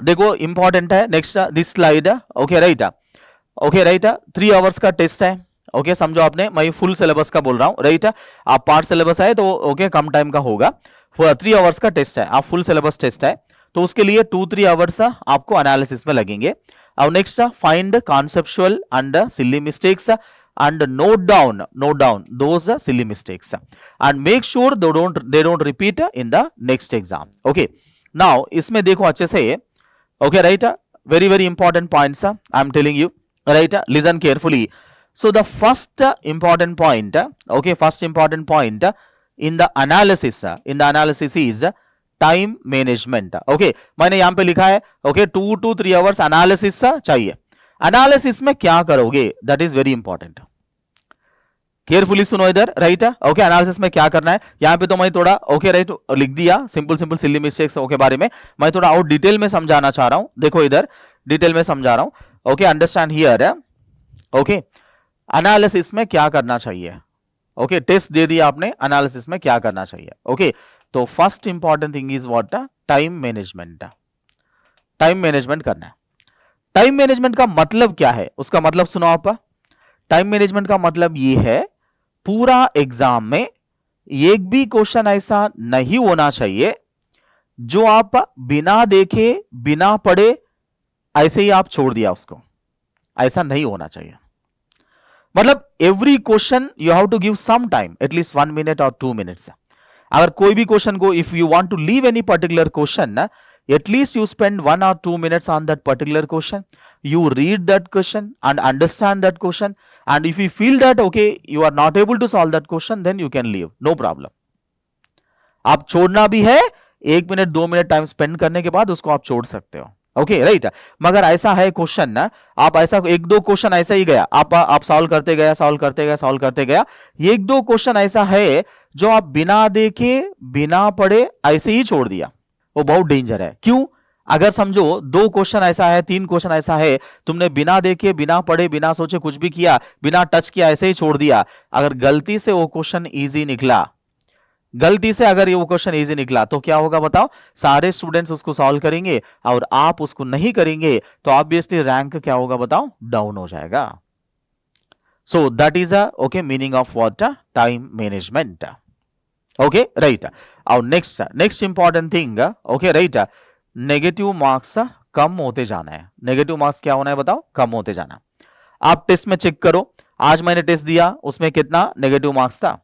देखो इंपॉर्टेंट है next this slide, okay right, okay right 3 hours का टेस्ट है, ओके समझो आपने, मैं फुल सिलेबस का बोल रहा हूं राइट, आप पार्ट सिलेबस है तो ओके कम टाइम का होगा, 3 आवर्स का टेस्ट है, आप फुल सिलेबस टेस्ट है तो उसके लिए 2-3 आवर्स आपको एनालिसिस में लगेंगे। और next find conceptual and silly mistakes and note down those silly mistakes and make sure they don't repeat in the next exam, okay। now इसमें देखो अच्छे से, okay right, very very important points I am telling you right, listen carefully। so the first important point, okay first important point in the analysis is time management, okay मैंने यहां पे लिखा है okay 2 to 3 hours analysis चाहिए। एनालिसिस में क्या करोगे that is very important, carefully सुनो इधर राइट, ओके एनालिसिस में क्या करना है, यहां पे तो मैं थोड़ा ओके राइट लिख दिया सिंपल सिली मिस्टेक्स ओके बारे में, मैं थोड़ा और डिटेल में समझाना चाह रहा हूं, देखो इधर डिटेल में समझा रहा हूं, okay understand here, okay analysis में क्या करना चाहिए, ओके टेस्ट दे दिया आपने, एनालिसिस में क्या करना चाहिए, ओके तो first important thing is what? Time management. Time management करना है। टाइम मैनेजमेंट का मतलब क्या है, उसका मतलब सुनो आप। टाइम मैनेजमेंट का मतलब ये है पूरा एग्जाम में एक भी क्वेश्चन ऐसा नहीं होना चाहिए जो आप बिना देखे बिना पढ़े ऐसे ही आप छोड़ दिया उसको, ऐसा नहीं होना चाहिए। मतलब every question you have to give some time, at least 1 minute और 2 मिनट्स। अगर कोई भी क्वेश्चन को, if you want to leave any particular question, at least you spend 1 or 2 minutes on that particular question. You read that question and understand that question, and if you feel that okay you are not able to solve that question, then you can leave, no problem. आप छोड़ना भी है 1 मिनट 2 मिनट टाइम स्पेंड करने के बाद उसको आप छोड़ सकते हो, ओके राइट। मगर ऐसा है क्वेश्चन ना, आप ऐसा 1-2 क्वेश्चन ऐसा ही गया, आप सॉल्व करते गया, सॉल्व करते गया, सॉल्व करते गया, 1-2 क्वेश्चन ऐसा है जो आप बिना देखे बिना पढ़े ऐसे ही छोड़ दिया, वो बहुत डेंजर है। क्यों? अगर समझो 2 क्वेश्चन ऐसा है, 3 क्वेश्चन ऐसा है, तुमने बिना देखे बिना पढ़े बिना सोचे कुछ भी किया, बिना टच किया ऐसे ही छोड़ दिया, अगर गलती से वो क्वेश्चन इजी निकला, गलती से अगर ये वो क्वेश्चन इजी निकला तो क्या होगा बताओ? सारे स्टूडेंट्स उसको सॉल्व करेंगे और आप उसको नहीं करेंगे तो ऑब्वियसली रैंक क्या होगा बताओ? डाउन हो जाएगा। So that is a okay meaning of what? Time management, okay right. और next important thing, okay right, negative marks कम होते जाना है। नेगेटिव मार्क्स क्या होना है बताओ? कम होते जाना। आप टेस्ट में चेक करो, आज मैंने टेस्ट दिया उसमें कितना नेगेटिव मार्क्स था,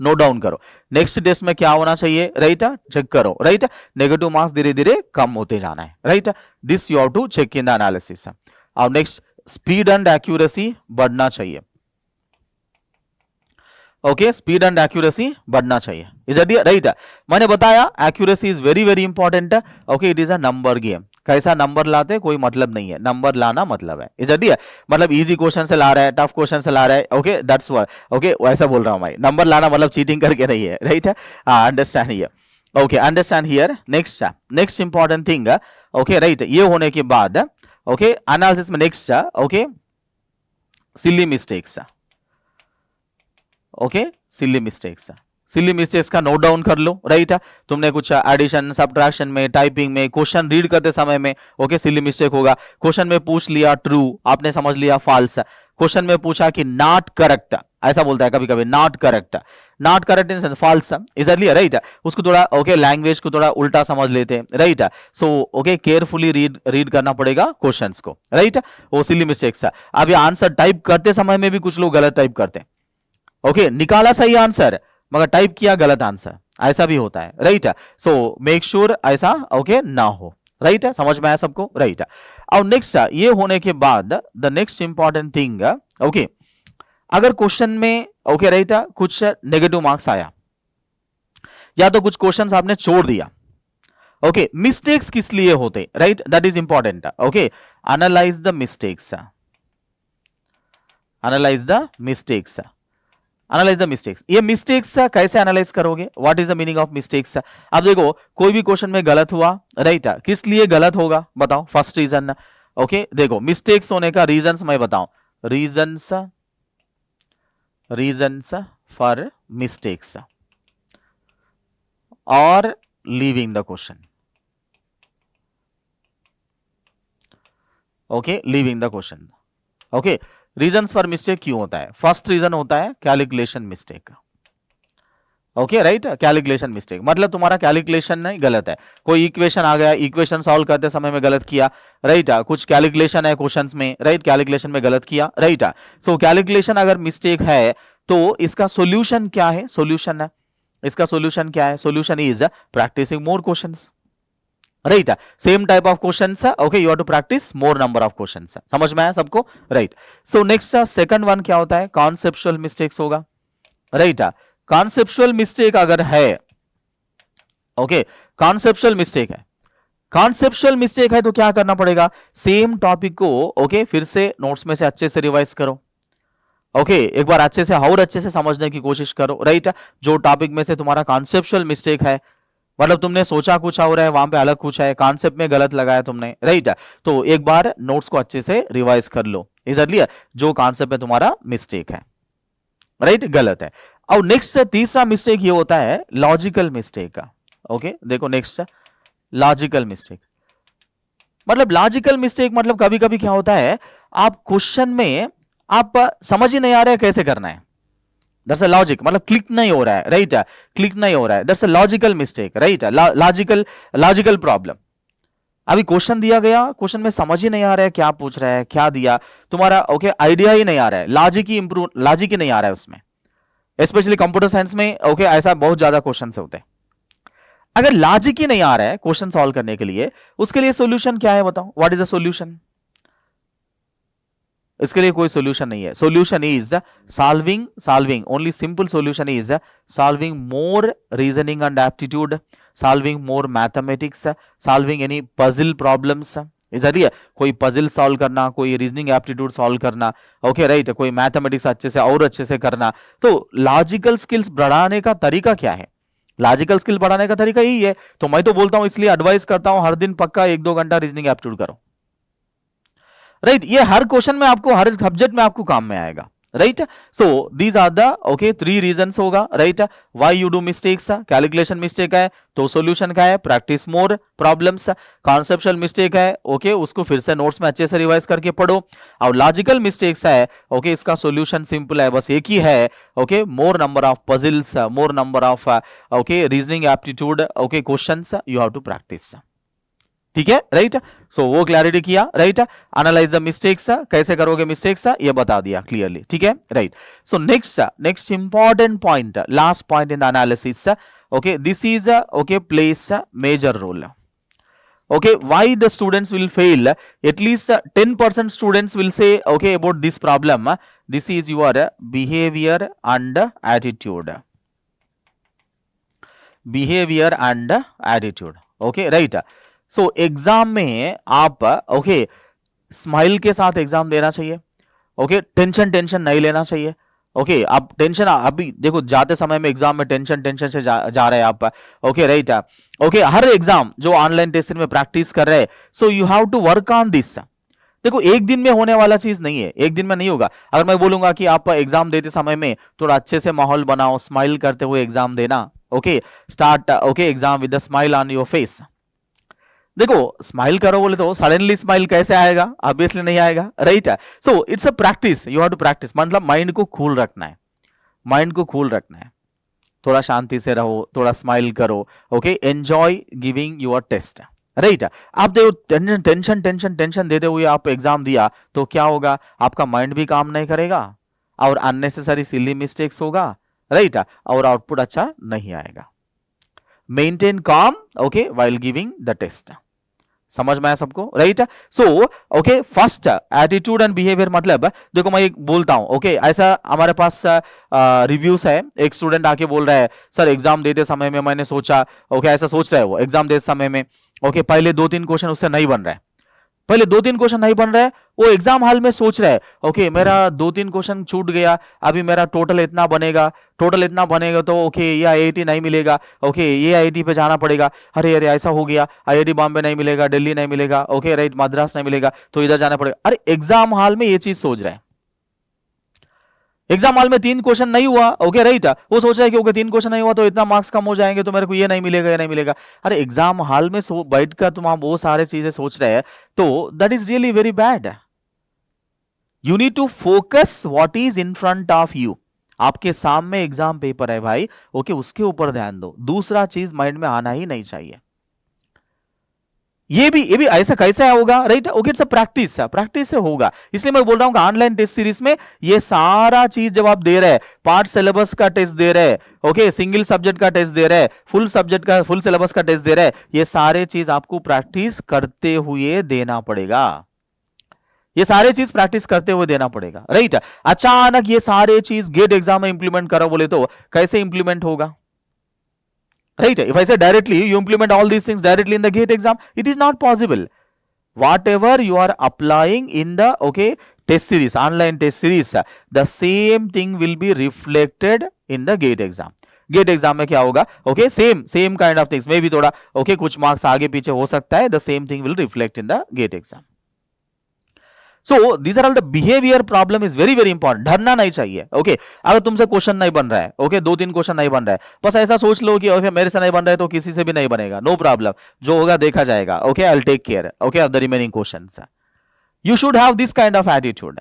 नोट डाउन करो। नेक्स्ट टेस्ट में क्या होना चाहिए, राइट, चेक करो, राइट। नेगेटिव मार्क्स धीरे धीरे कम होते जाना है, right. This you have to check in the analysis. और नेक्स्ट, स्पीड एंड एक्यूरेसी बढ़ना चाहिए, ओके, स्पीड एंड एक्यूरेसी बढ़ना चाहिए, इज इट राइट। मैंने बताया accuracy is very very important, okay, it is a number game. कैसा नंबर लाते कोई मतलब नहीं है, नंबर लाना मतलब है, इज इट, मतलब इजी क्वेश्चन से ला रहा है, टफ क्वेश्चन से ला रहा है, ओके दैट्स व्हाट, ओके वैसा बोल रहा हूं मैं, नंबर लाना मतलब चीटिंग करके नहीं है, right. Understand here, okay understand here. Next important thing, okay right, ये होने के बाद ओके एनालिसिस में next, okay silly mistakes, okay silly mistakes का नोट डाउन कर लो, राइट। तुमने कुछ एडिशन सब्ट्रैक्शन में, टाइपिंग में, क्वेश्चन रीड करते समय में ओके सिली मिस्टेक होगा। क्वेश्चन में पूछ लिया ट्रू, आपने समझ लिया फॉल्स। क्वेश्चन में पूछा कि नॉट करेक्ट, ऐसा बोलता है कभी कभी, not correct in sense false, easily right. उसको थोड़ा ओके लैंग्वेज को थोड़ा उल्टा समझ लेते हैं, right. So okay carefully read करना पड़ेगा क्वेश्चंस को, राइट। वो सिली मिस्टेक्स। अभी आंसर टाइप करते समय में भी कुछ लोग गलत टाइप करते हैं, ओके निकाला सही आंसर मगर टाइप किया गलत आंसर, ऐसा भी होता है, राइट। सो मेक श्योर ऐसा ओके ना हो, राइट। समझ में आया सबको, राइट। और नेक्स्ट, ये होने के बाद the next important thing, okay अगर क्वेश्चन में ओके राइट कुछ नेगेटिव मार्क्स आया या तो कुछ क्वेश्चंस आपने छोड़ दिया, ओके मिस्टेक्स किस लिए होते, right, that is important, okay analyse the mistakes, analyse the mistakes, analyse the mistakes. ये मिस्टेक्स कैसे एनालाइज करोगे, what is the meaning of mistakes? अब देखो कोई भी क्वेश्चन में गलत हुआ, राइट, किस लिए गलत होगा बताओ? फर्स्ट रीजन, ओके देखो मिस्टेक्स होने का रीजंस मैं बताऊं, रीजंस फॉर मिस्टेक्स और leaving the question, okay leaving the question, okay reasons for mistake क्यों होता है? फर्स्ट रीजन होता है calculation mistake, okay right. Calculation mistake मतलब तुम्हारा कैलकुलेशन नहीं गलत है, कोई इक्वेशन आ गया, इक्वेशन सॉल्व करते समय में गलत किया, राइट। कुछ कैलकुलेशन है क्वेश्चंस में, राइट, कैलकुलेशन में गलत किया, राइट। सो कैलकुलेशन अगर मिस्टेक है तो इसका सॉल्यूशन क्या है? सॉल्यूशन है, इसका सॉल्यूशन क्या है? Solution is practicing more questions, right. Same type of questions, okay you have to practice more number of questions. समझ में आया सबको, right. So next second one क्या होता है? कॉन्सेप्चुअल मिस्टेक्स होगा, राइट। कॉन्सेप्चुअल मिस्टेक अगर है, ओके कॉन्सेप्चुअल मिस्टेक है, कॉन्सेप्चुअल मिस्टेक है तो क्या करना पड़ेगा? सेम टॉपिक को ओके फिर से नोट्स में से अच्छे से रिवाइज करो, ओके एक बार अच्छे से और अच्छे से समझने की कोशिश करो, राइट। जो टॉपिक में से तुम्हारा कॉन्सेप्चुअल मिस्टेक है, मतलब तुमने सोचा कुछ और है वहां पे अलग कुछ है, कॉन्सेप्ट में गलत लगाया तुमने, राइट। तो एक बार नोट्स को अच्छे से रिवाइज कर लो, इजली जो कॉन्सेप्ट में तुम्हारा मिस्टेक है, राइट, गलत है। और नेक्स्ट तीसरा मिस्टेक ये होता है लॉजिकल मिस्टेक का, ओके देखो नेक्स्ट लॉजिकल मिस्टेक। मतलब लॉजिकल मिस्टेक मतलब कभी कभी क्या होता है, आप क्वेश्चन में आप समझ ही नहीं आ रहा है कैसे करना है, दैट्स अ लॉजिक, मतलब क्लिक नहीं हो रहा है, राइट, क्लिक नहीं हो रहा है, that's a logical mistake, right, logical problem. अभी क्वेश्चन दिया गया, क्वेश्चन में समझ ही नहीं आ रहा है क्या पूछ रहा है, क्या दिया तुम्हारा, ओके आइडिया ही नहीं आ रहा है, लॉजिक ही नहीं आ रहा है उसमें, स्पेशली कंप्यूटर साइंस में, ओके ऐसा बहुत ज्यादा क्वेश्चन होते हैं। अगर लॉजिक ही नहीं आ रहा है क्वेश्चन सॉल्व करने के लिए, उसके लिए सॉल्यूशन क्या है बताओ, व्हाट इज द सॉल्यूशन? इसके लिए कोई सॉल्यूशन नहीं है। Solution is solving only simple solution is solving more reasoning and aptitude, solving more mathematics, solving any puzzle problems. है कोई पजल सॉल्व करना, कोई रीजनिंग एप्टीट्यूड सॉल्व करना, ओके राइट, कोई मैथमेटिक्स अच्छे से और अच्छे से करना। तो लॉजिकल स्किल्स बढ़ाने का तरीका क्या है? लॉजिकल स्किल बढ़ाने का तरीका यही है। तो मैं तो बोलता हूं, इसलिए एडवाइस करता हूं, हर दिन पक्का 1-2 घंटा रीजनिंग एप्टीट्यूड करो, राइट। ये हर क्वेश्चन में आपको, हर सब्जेक्ट में आपको काम में आएगा, right. So these are the okay 3 reasons होगा, right. Why you do mistakes, calculation mistake है तो सॉल्यूशन क्या है? Practice more problems. Conceptual mistake है, ओके उसको फिर से नोट्स में अच्छे से रिवाइज करके पढ़ो। और लॉजिकल मिस्टेक्स है, ओके इसका सॉल्यूशन सिंपल है, बस एक ही है, okay more number of puzzles, more number of okay reasoning aptitude, okay questions you have to practice, ठीक है, राइट। सो वो क्लैरिटी किया, राइट। एनालाइज द मिस्टेक्स, कैसे करोगे मिस्टेक्स ये बता दिया क्लियरली, ठीक है, right. So next important point, last point in the analysis, okay this is okay plays major role. Okay, why the students will fail? At least 10% students will say, okay, about this problem, this is your behavior and attitude, behavior and attitude, okay, right. So exam में आप ओके स्माइल के साथ एग्जाम देना चाहिए, ओके टेंशन नहीं लेना चाहिए, ओके आप टेंशन, अभी देखो जाते समय में एग्जाम में टेंशन से जा रहे हैं आप, ओके राइट, ओके हर एग्जाम जो ऑनलाइन टेस्ट में प्रैक्टिस कर रहे हैं, so you have to work on this. देखो एक दिन में होने वाला चीज नहीं है, एक दिन में नहीं होगा। अगर मैं बोलूंगा कि आप एग्जाम देते समय में थोड़ा अच्छे से माहौल बनाओ, स्माइल करते हुए एग्जाम देना, okay start okay exam with the smile on your face. देखो स्माइल करो बोले तो सडनली स्माइल कैसे आएगा? ऑब्वियसली नहीं आएगा, right. So it's a practice, you have to practice, मतलब माइंड को कूल रखना है, माइंड को कूल रखना है, थोड़ा शांति से रहो, थोड़ा स्माइल करो, okay enjoy giving your test, right. आप देखो टेंशन देते हुए आप एग्जाम दिया तो क्या होगा? आपका माइंड भी काम नहीं करेगा और अननेसेसरी सिली मिस्टेक्स होगा, राइट, और आउटपुट अच्छा नहीं आएगा। Maintain calm, okay while giving the test. समझ में आया सबको, right. So okay first attitude and behaviour, मतलब देखो मैं एक बोलता हूं, ओके ऐसा हमारे पास रिव्यूज है। एक स्टूडेंट आके बोल रहा है, सर एग्जाम देते समय में मैंने सोचा, ओके ऐसा सोच रहा है वो एग्जाम देते समय में, ओके पहले 2-3 क्वेश्चन उससे नहीं बन रहा है, पहले 2-3 क्वेश्चन नहीं बन रहा है, वो एग्जाम हॉल में सोच रहा है, ओके मेरा 2-3 क्वेश्चन छूट गया, अभी मेरा टोटल इतना बनेगा, टोटल इतना बनेगा तो ओके ये आईआईटी नहीं मिलेगा, ओके ये आईआईटी पे जाना पड़ेगा, अरे अरे ऐसा हो गया, आईआईटी बॉम्बे नहीं मिलेगा, दिल्ली नहीं मिलेगा, ओके राइट मद्रास नहीं मिलेगा, तो इधर जाना पड़ेगा। अरे एग्जाम हॉल में ये चीज सोच रहा है, एग्जाम हॉल में 3 क्वेश्चन नहीं हुआ, ओके राइट, वो सोच रहा है कि ओके 3 क्वेश्चन नहीं हुआ तो इतना मार्क्स कम हो जाएंगे, तो मेरे को ये नहीं मिलेगा, ये नहीं मिलेगा। अरे एग्जाम हॉल में बैठकर तुम आप वो सारे चीजें सोच रहे हैं, तो that is really very bad. You need to focus what is in front of you. आपके सामने एग्जाम पेपर है भाई, ओके उसके ऊपर ध्यान दो, दूसरा चीज माइंड में आना ही नहीं चाहिए। ये भी ऐसा कैसा होगा, right, okay it's a practice से होगा। इसलिए मैं बोल रहा हूं कि ऑनलाइन टेस्ट सीरीज में ये सारा चीज जब आप दे रहे हैं, पार्ट सिलेबस का टेस्ट दे रहे हैं, ओके सिंगल सब्जेक्ट का टेस्ट दे रहे हैं, फुल सब्जेक्ट का फुल सिलेबस का टेस्ट दे रहे हैं, ये सारे चीज आपको प्रैक्टिस करते हुए देना पड़ेगा, ये सारे चीज प्रैक्टिस करते हुए देना पड़ेगा, राइट। अचानक ये सारे चीज गेट एग्जाम में इंप्लीमेंट करो बोले तो कैसे इंप्लीमेंट होगा, right? If I say directly you implement all these things directly in the GATE exam, it is not possible. Whatever you are applying in the okay test series, online test series, the same thing will be reflected in the GATE exam. GATE exam में क्या होगा, okay same kind of things, may be थोड़ा ओके कुछ मार्क्स आगे पीछे हो सकता है, the same thing will reflect in the GATE exam. So these are all the behaviour problem is very very important. डरना नहीं चाहिए, ओके अगर तुमसे क्वेश्चन नहीं बन रहा है, ओके 2-3 क्वेश्चन नहीं बन रहा है, बस ऐसा सोच लो कि ओके मेरे से नहीं बन रहा है तो किसी से भी नहीं बनेगा, नो प्रॉब्लम, जो होगा देखा जाएगा, okay I will take care, okay of the remaining questions. You should have this kind of attitude.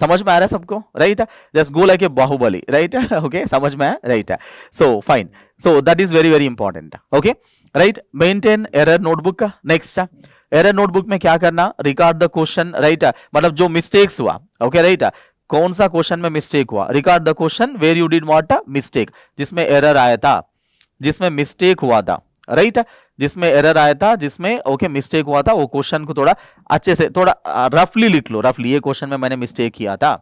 समझ में आ रहा है सबको, right? Just go like a Baahubali, right? Okay, समझ में आया, right? So fine, so that is very very important, okay, right? Maintain error notebook. Next, error notebook में क्या करना, रिकॉर्ड द क्वेश्चन, राइट? मतलब जो मिस्टेक्स हुआ, ओके, राइट? कौन सा क्वेश्चन में मिस्टेक हुआ, record the question where you did what mistake, जिसमें एरर आया था, जिसमें मिस्टेक हुआ था, राइट? जिसमें एरर आया था, जिसमें ओके मिस्टेक हुआ था, वो क्वेश्चन को थोड़ा अच्छे से, थोड़ा रफली लिख लो, रफली, ये क्वेश्चन में मैंने मिस्टेक किया था,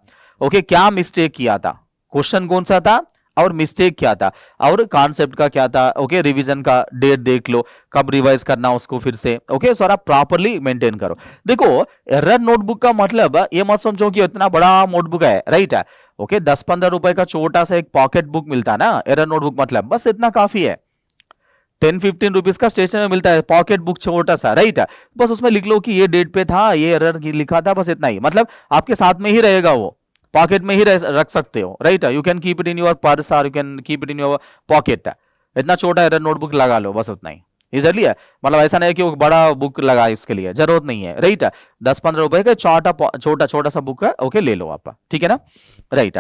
ओके, क्या मिस्टेक किया था, क्वेश्चन कौन सा था और मिस्टेक क्या था और कॉन्सेप्ट का क्या था, ओके, रिवीजन का डेट देख लो, कब रिवाइज करना उसको फिर से, ओके, सो आप प्रॉपर्ली मेंटेन करो। देखो, एरर नोटबुक का मतलब ये मत समझो कि इतना बड़ा नोटबुक है, राइट? ओके, 10-15 रुपए का छोटा सा एक पॉकेट बुक मिलता है ना, एरर नोटबुक मतलब बस इतना काफी है। 10-15 रुपीज का स्टेशनरी में मिलता है पॉकेट बुक छोटा सा, राइट? बस उसमें लिख लो कि ये डेट पे था, ये एरर लिखा था, बस इतना ही, मतलब आपके साथ में ही रहेगा, वो पॉकेट में ही रख सकते हो, right? You can keep it in your purse और you can keep it in your pocket. इतना छोटा एरर नोटबुक लगा लो, बस उतना ही, इजली है, मतलब ऐसा नहीं कि वो बड़ा बुक लगा, इसके लिए जरूरत नहीं है, राइट? 10-15 रुपए का छोटा छोटा सा बुक है, ओके, ले लो आप, ठीक है ना, राइट?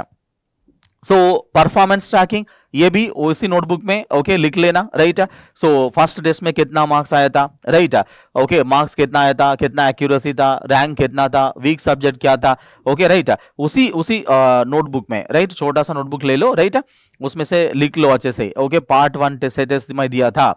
सो परफॉर्मेंस ट्रैकिंग ये भी उसी नोटबुक में, ओके, लिख लेना, राइट? सो फर्स्ट टेस्ट में कितना मार्क्स आया था, राइट? ओके, मार्क्स कितना आया था, कितना एक्यूरेसी था, रैंक कितना था, वीक सब्जेक्ट क्या था, ओके, राइट? उसी उसी नोटबुक में, राइट? छोटा सा नोटबुक ले लो, राइट? उसमें से लिख लो अच्छे से, ओके, पार्ट 1 टेस्ट में दिया था,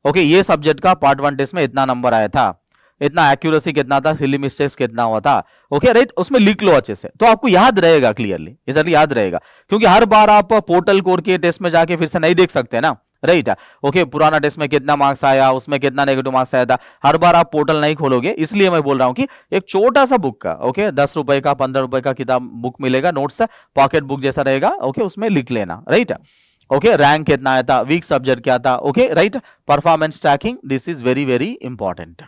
ओके, ये सब्जेक्ट का पार्ट 1 टेस्ट में इतना नंबर आया था, इतना एक्यूरेसी कितना था, सिली मिस्टेक्स कितना हुआ था, ओके, राइट? उसमें लिख लो अच्छे से, तो आपको याद रहेगा, क्लियरली इजली याद रहेगा, क्योंकि हर बार आप पोर्टल कोर के टेस्ट में जाके फिर से नहीं देख सकते ना, राइट? ओके, पुराना टेस्ट में कितना मार्क्स आया, उसमें कितना नेगेटिव मार्क्स आया था, हर बार आप पोर्टल नहीं खोलोगे, इसलिए मैं बोल रहा हूं कि एक छोटा सा बुक का, ओके, 10 रुपए का 15 रुपए का किताब बुक मिलेगा, नोट्स पॉकेट बुक जैसा रहेगा, ओके, उसमें लिख लेना, राइट? ओके, रैंक कितना आया था, वीक सब्जेक्ट क्या था, okay, right? Performance tracking, this is very very important.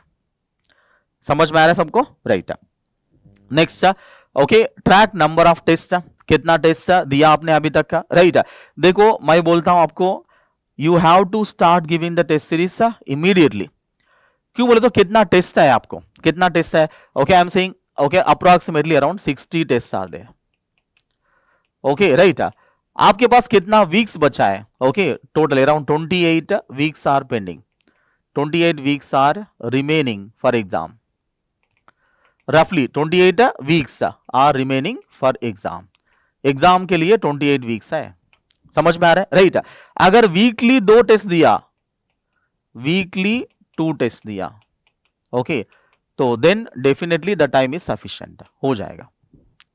समझ में आ रहा है सबको, right? Next, okay, track number of test, कितना टेस्ट दिया आपने अभी तक का, राइट? देखो, मैं बोलता हूं आपको, you have to start giving the test series immediately. क्यों बोले तो कितना टेस्ट है आपको, कितना टेस्ट है, okay, I am saying, okay, approximately around 60 test are there, okay, right? आपके पास कितना वीक्स बचा है, okay, total around 28 weeks are pending, 28 weeks are remaining for exam, रफली 28 weeks are remaining for exam, exam के लिए 28 वीक्स है, समझ में आ रहा है, राइट? अगर वीकली 2 टेस्ट दिया, वीकली 2 टेस्ट दिया, ओके, तो then definitely the time is sufficient, हो जाएगा,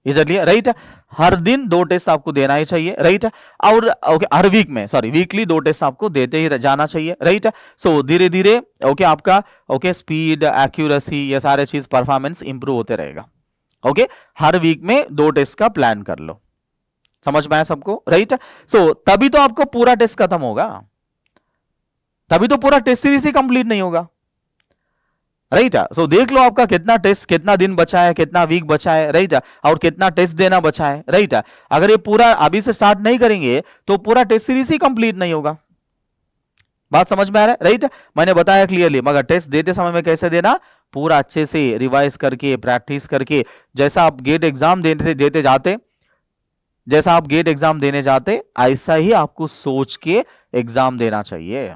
इजली, राइट? हर दिन 2 टेस्ट आपको देना ही चाहिए, राइट? और ओके, हर वीक में, सॉरी, वीकली 2 टेस्ट आपको देते ही जाना चाहिए, राइट? सो धीरे धीरे, ओके, आपका ओके स्पीड, एक्यूरेसी, ये सारे चीज परफॉर्मेंस इंप्रूव होते रहेगा, ओके? हर वीक में 2 टेस्ट का प्लान कर लो, समझ में आया सबको, राइट? सो तभी तो आपको पूरा टेस्ट खत्म होगा, तभी तो पूरा टेस्ट सीरीज ही कंप्लीट नहीं होगा, राइट? सो देख लो आपका कितना टेस्ट, कितना दिन बचा है, कितना वीक बचा है, राइट? और कितना टेस्ट देना बचा है, राइट? अगर ये पूरा अभी से स्टार्ट नहीं करेंगे तो पूरा टेस्ट सीरीज ही कंप्लीट नहीं होगा, बात समझ में आ रहा है, राइट? मैंने बताया क्लियरली, मगर टेस्ट देते समय में कैसे देना, पूरा अच्छे से रिवाइज करके, प्रैक्टिस करके, जैसा आप गेट एग्जाम देते जाते, जैसा आप गेट एग्जाम देने जाते, ऐसा ही आपको सोच के एग्जाम देना चाहिए,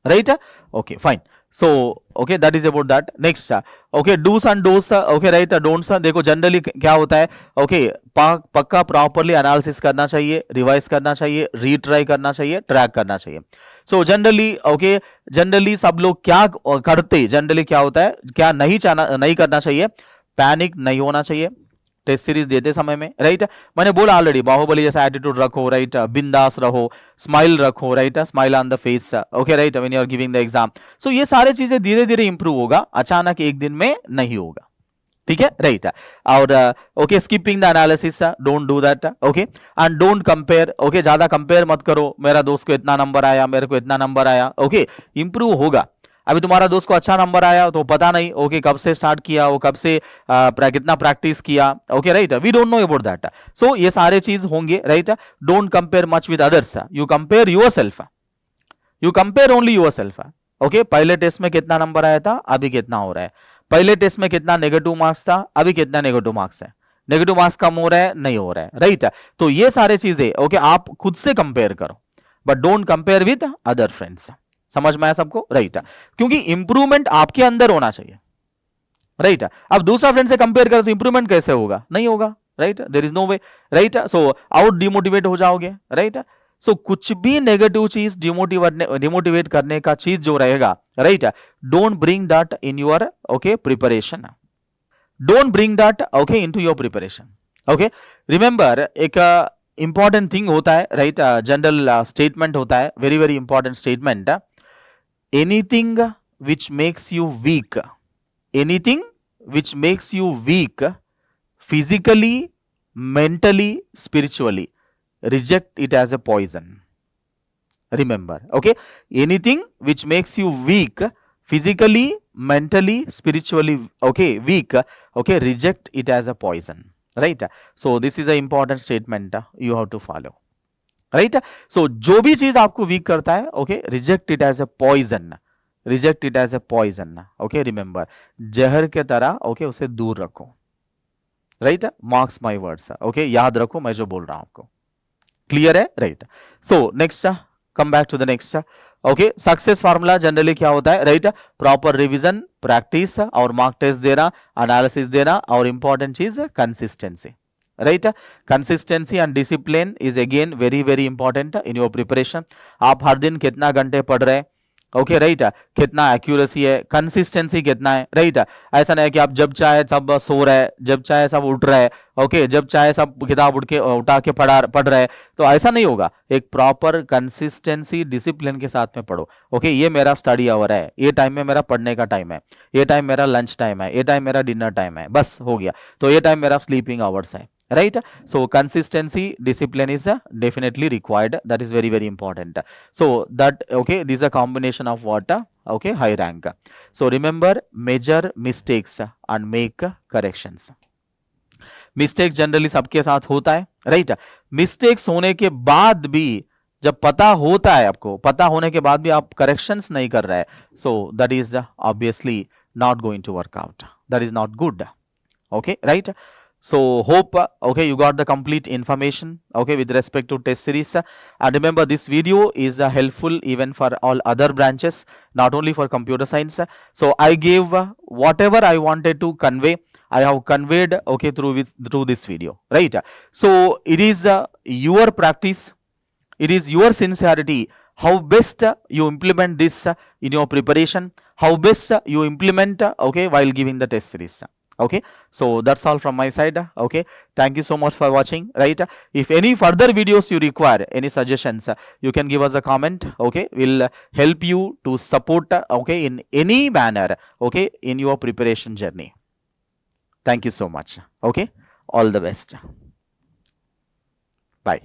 right? Okay, fine, so okay, that is about that. Next, okay, do's and don'ts, okay, right? Don'ts, देखो जनरली क्या होता है, okay, पक्का प्रॉपरली एनालिसिस करना चाहिए, रिवाइज करना चाहिए, रीट्राई करना चाहिए, ट्रैक करना चाहिए। सो जनरली, ओके, जनरली सब लोग क्या करते, जनरली क्या होता है, क्या नहीं करना चाहिए, पैनिक नहीं होना चाहिए टेस्ट सीरीज देते समय में, राइट? मैंने बोला ऑलरेडी, बाहुबली जैसा एटीट्यूड रखो, राइट? बिंदास रहो, स्माइल रखो, right? Smile on the face, okay, right? When you are giving the exam, so ये सारे चीजें धीरे धीरे इंप्रूव होगा, अचानक एक दिन में नहीं होगा, ठीक है, राइट? और okay, skipping the analysis, don't do that, okay, and don't compare, okay, ज्यादा कंपेयर मत करो, मेरा दोस्त को इतना नंबर आया, मेरे को इतना नंबर आया, ओके, इंप्रूव होगा। अभी तुम्हारा दोस्त को अच्छा नंबर आया तो पता नहीं, ओके, कब से स्टार्ट किया, वो कब से कितना प्रैक्टिस किया, okay, right? We don't know about that, so ये सारे चीज होंगे, right? Don't compare much with others, you compare yourself, you compare only yourself, okay? पहले टेस्ट में कितना नंबर आया था, अभी कितना हो रहा है, पहले टेस्ट में कितना नेगेटिव मार्क्स था, अभी कितना नेगेटिव मार्क्स है, नेगेटिव मार्क्स कम हो रहा है नहीं हो रहा है, राइट। तो ये सारे चीजें ओके आप खुद से कंपेयर करो, but don't compare with other friends. समझ में आया सबको, राइट। क्योंकि इंप्रूवमेंट आपके अंदर होना चाहिए, राइट। अब दूसरा फ्रेंड से कंपेयर करो तो इंप्रूवमेंट कैसे होगा, नहीं होगा, right, there is no way, right. So out demotivate हो जाओगे, राइट। सो कुछ भी नेगेटिव चीज डिमोटिवेट करने का चीज जो रहेगा, right, don't bring that in your okay preparation, don't bring that okay into your preparation, okay. Remember एक इंपॉर्टेंट थिंग होता है, राइट, जनरल स्टेटमेंट होता है, very very important statement, anything which makes you weak, anything which makes you weak physically, mentally, spiritually, reject it as a poison. Remember, okay, anything which makes you weak physically, mentally, spiritually, okay, weak, okay, reject it as a poison, right? So this is an important statement you have to follow, right? So जो भी चीज आपको वीक करता है, okay, reject it as a poison, reject it as a poison, okay. Remember, जहर के तरह ओके उसे दूर रखो, right. Marks my words, okay, याद रखो मैं जो बोल रहा हूं आपको, क्लियर है, right. So next, come back to the next, okay. Success formula generally क्या होता है, राइट, प्रॉपर रिवीजन, प्रैक्टिस और मार्क टेस्ट देना, एनालिसिस देना, और इंपॉर्टेंट चीज consistency, right. Consistency and discipline is again very very important in your preparation. आप हर दिन कितना घंटे पढ़ रहे हैं, ओके, राइट, कितना एक्यूरेसी है, कंसिस्टेंसी कितना है, राइट। ऐसा नहीं है कि आप जब चाहे सब सो रहे, जब चाहे सब उठ रहे, ओके, जब चाहे सब किताब उठा के पढ़ रहे, तो ऐसा नहीं होगा। एक प्रॉपर कंसिस्टेंसी डिसिप्लिन के साथ में पढ़ो, ओके। ये मेरा स्टडी आवर है, ये टाइम में मेरा पढ़ने का टाइम है, ये टाइम मेरा लंच टाइम है, ये टाइम मेरा डिनर टाइम है, बस हो गया। तो ये टाइम मेरा स्लीपिंग आवर्स है, right? So consistency, discipline is definitely required, that is very very important. So that okay, this is a combination of what, okay, high rank. So remember, measure mistakes and make corrections. Mistake generally सबके साथ होता है, राइट। मिस्टेक्स होने के बाद भी, जब पता होता है, आपको पता होने के बाद भी आप करेक्शंस नहीं कर रहे, so that is obviously not going to work out, that is not good, okay, right? So hope okay you got the complete information, okay, with respect to test series. And remember, this video is helpful even for all other branches, not only for computer science. So I gave whatever I wanted to convey, I have conveyed, okay, through this video, right? So it is your practice, it is your sincerity, how best you implement this in your preparation, how best you implement, okay, while giving the test series, okay. So that's all from my side, okay. Thank you so much for watching, right? If any further videos you require, any suggestions, you can give us a comment, okay. We'll help you to support, okay, in any manner, okay, in your preparation journey. Thank you so much, okay. All the best. Bye.